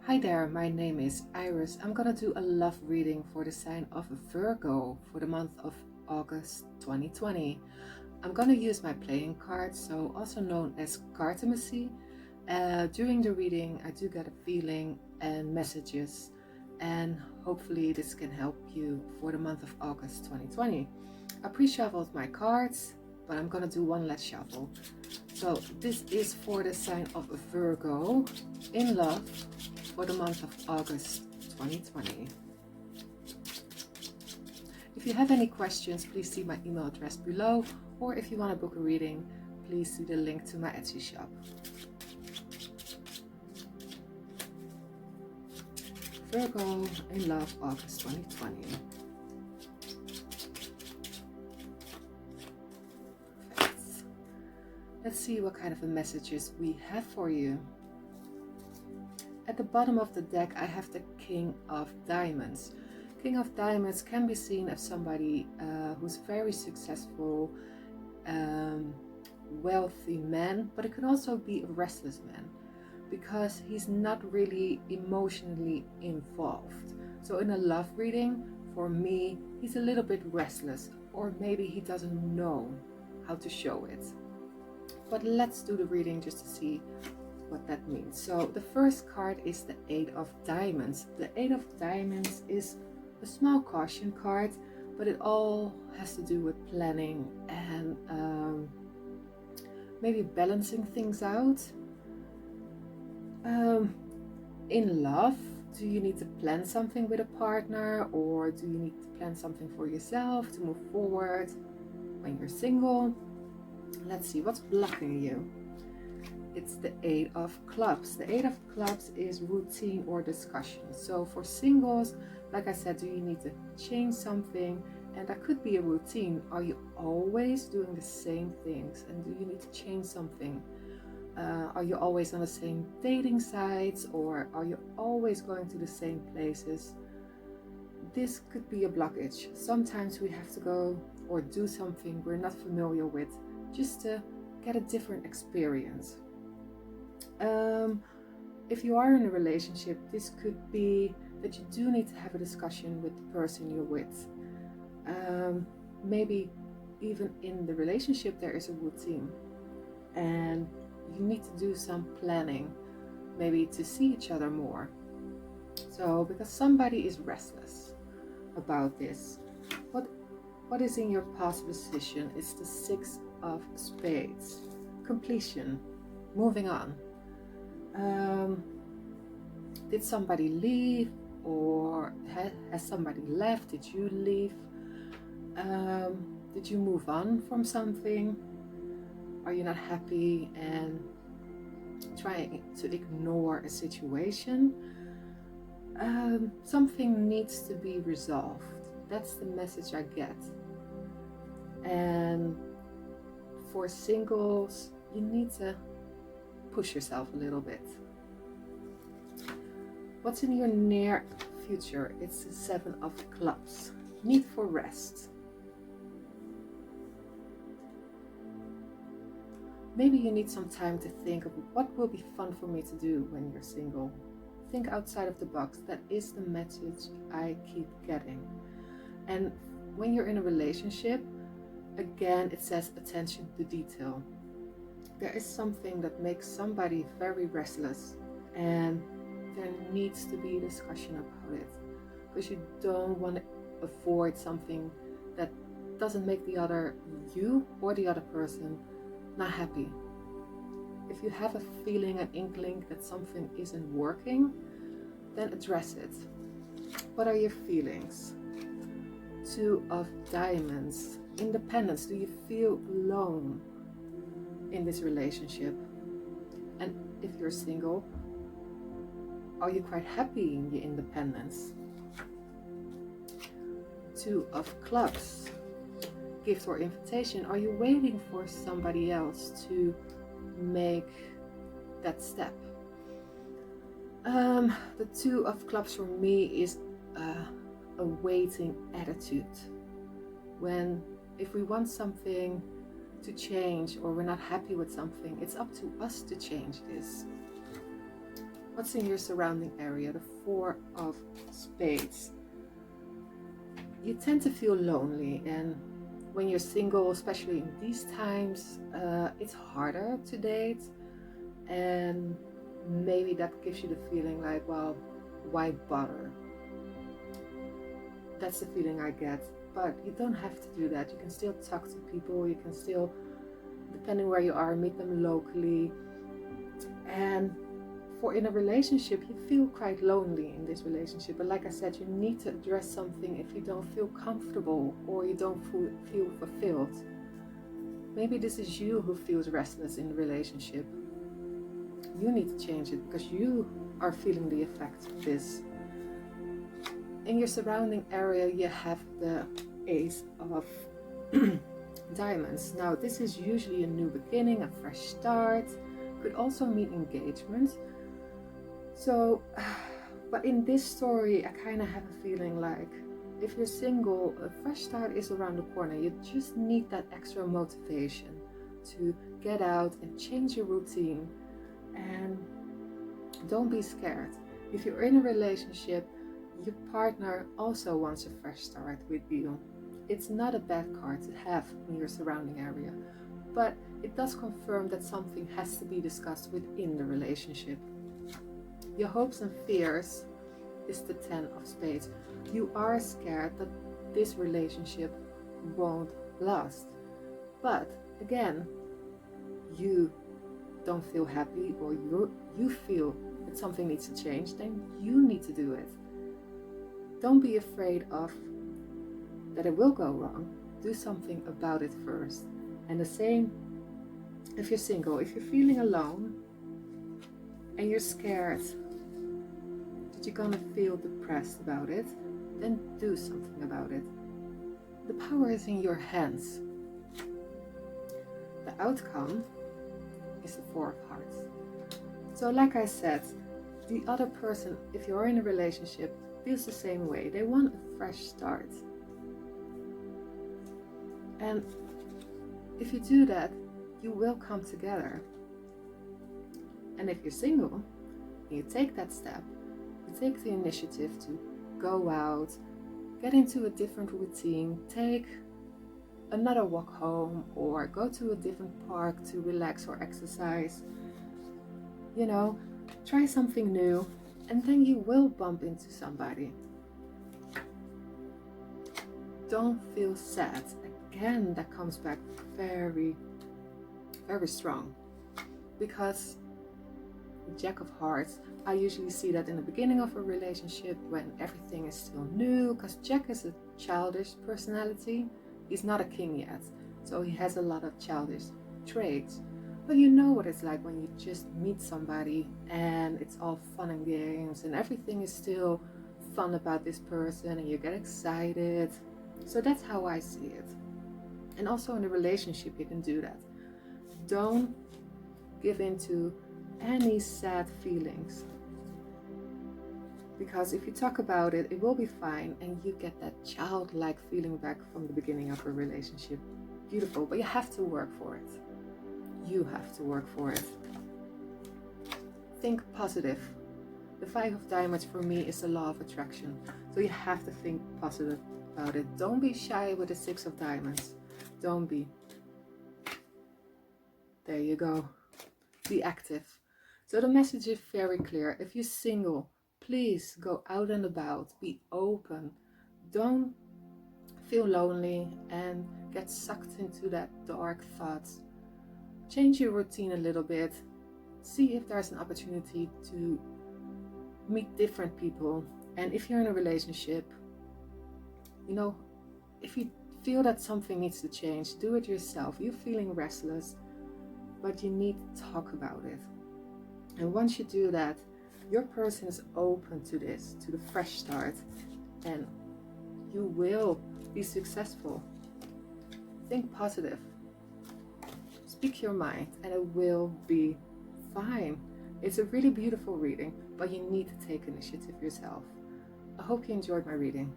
Hi there, my name is Iris. I'm gonna do a love reading for the sign of Virgo for the month of August 2020. I'm gonna use my playing cards, so also known as Cartomancy. During the reading, I do get a feeling and messages, and hopefully this can help you for the month of August 2020. I pre-shuffled my cards, but I'm gonna do one last shuffle. So this is for the sign of Virgo in love for the month of August 2020. If you have any questions, please see my email address below, or if you want to book a reading, please see the link to my Etsy shop. Virgo in love, August 2020. Perfect. Let's see what kind of messages we have for you. At the bottom of the deck, I have the King of Diamonds. King of Diamonds can be seen as somebody who's very successful, wealthy man, but it can also be a restless man because he's not really emotionally involved. So in a love reading, for me, he's a little bit restless, or maybe he doesn't know how to show it. But let's do the reading just to see what that means. So the first card is the Eight of Diamonds. The Eight of Diamonds is a small caution card, but it all has to do with planning and maybe balancing things out. In love, do you need to plan something with a partner, or do you need to plan something for yourself to move forward when you're single? Let's see what's blocking you. It's the Eight of Clubs. The Eight of Clubs is routine or discussion. So for singles, like I said, do you need to change something? And that could be a routine. Are you always doing the same things? And do you need to change something? Are you always on the same dating sites, or are you always going to the same places? This could be a blockage. Sometimes we have to go or do something we're not familiar with just to get a different experience. If you are in a relationship, this could be that you do need to have a discussion with the person you're with. Maybe even in the relationship there is a routine, and you need to do some planning, maybe to see each other more. So because somebody is restless about this, what is in your past position is the Six of Spades. Completion, moving on. Did somebody leave, or has somebody left? Did you leave? Did you move on from something? Are you not happy and trying to ignore a situation? Something needs to be resolved. That's the message I get. And for singles, you need to push yourself a little bit. What's in your near future? It's the Seven of Clubs. Need for rest. Maybe you need some time to think of what will be fun for me to do when you're single. Think outside of the box. That is the message I keep getting. And when you're in a relationship, again, it says attention to detail. There is something that makes somebody very restless, and there needs to be a discussion about it, because you don't want to avoid something that doesn't make the other, you or the other person, not happy. If you have a feeling, an inkling that something isn't working, then address it. What are your feelings? Two of Diamonds. Independence. Do you feel alone in this relationship? And if you're single, are you quite happy in your independence? Two of Clubs. Gift or invitation. Are you waiting for somebody else to make that step? The Two of Clubs for me is a waiting attitude. If we want something to change, or we're not happy with something, it's up to us to change this. what's in your surrounding area, the Four of Spades. You tend to feel lonely, and when you're single, especially in these times, it's harder to date, and maybe that gives you the feeling like, well, why bother? That's the feeling I get. But you don't have to do that. You can still talk to people. You can still, depending where you are, meet them locally. And for in a relationship, you feel quite lonely in this relationship. But like I said, you need to address something if you don't feel comfortable or you don't feel fulfilled. Maybe this is you who feels restless in the relationship. You need to change it because you are feeling the effects of this. In your surrounding area, you have the Ace of Diamonds. Now, this is usually a new beginning, a fresh start. Could also mean engagement. So, but in this story, I kind of have a feeling like if you're single, a fresh start is around the corner. You just need that extra motivation to get out and change your routine. And don't be scared. If you're in a relationship, your partner also wants a fresh start with you. It's not a bad card to have in your surrounding area, but it does confirm that something has to be discussed within the relationship. Your hopes and fears is the Ten of Spades. You are scared that this relationship won't last. But again, you don't feel happy, or you feel that something needs to change, then you need to do it. Don't be afraid of that it will go wrong. Do something about it first. And the same if you're single. If you're feeling alone and you're scared that you're gonna feel depressed about it, then do something about it. The power is in your hands. The outcome is the Four of Hearts. So like I said, the other person, if you're in a relationship, feels the same way. They want a fresh start. And if you do that, you will come together. And if you're single, you take that step, you take the initiative to go out, get into a different routine, take another walk home, or go to a different park to relax or exercise. You know, try something new, and then you will bump into somebody. Don't feel sad. Again, that comes back very, very strong. Because Jack of Hearts, I usually see that in the beginning of a relationship when everything is still new, because Jack is a childish personality. He's not a king yet, so he has a lot of childish traits. But you know what it's like when you just meet somebody and it's all fun and games and everything is still fun about this person and you get excited. So that's how I see it. And also in a relationship you can do that. Don't give in to any sad feelings. Because if you talk about it, it will be fine and you get that childlike feeling back from the beginning of a relationship. Beautiful, but you have to work for it. You have to work for it. Think positive. The Five of Diamonds for me is the law of attraction. So you have to think positive about it. Don't be shy with the Six of Diamonds. Don't be. There you go. Be active. So the message is very clear. If you're single, please go out and about. Be open. Don't feel lonely and get sucked into that dark thoughts. Change your routine a little bit. See if there's an opportunity to meet different people. And if you're in a relationship, you know, if you feel that something needs to change, do it yourself. You're feeling restless, but you need to talk about it. And once you do that, your person is open to this, to the fresh start, and you will be successful. Think positive. Speak your mind and it will be fine. It's a really beautiful reading, but you need to take initiative yourself. I hope you enjoyed my reading.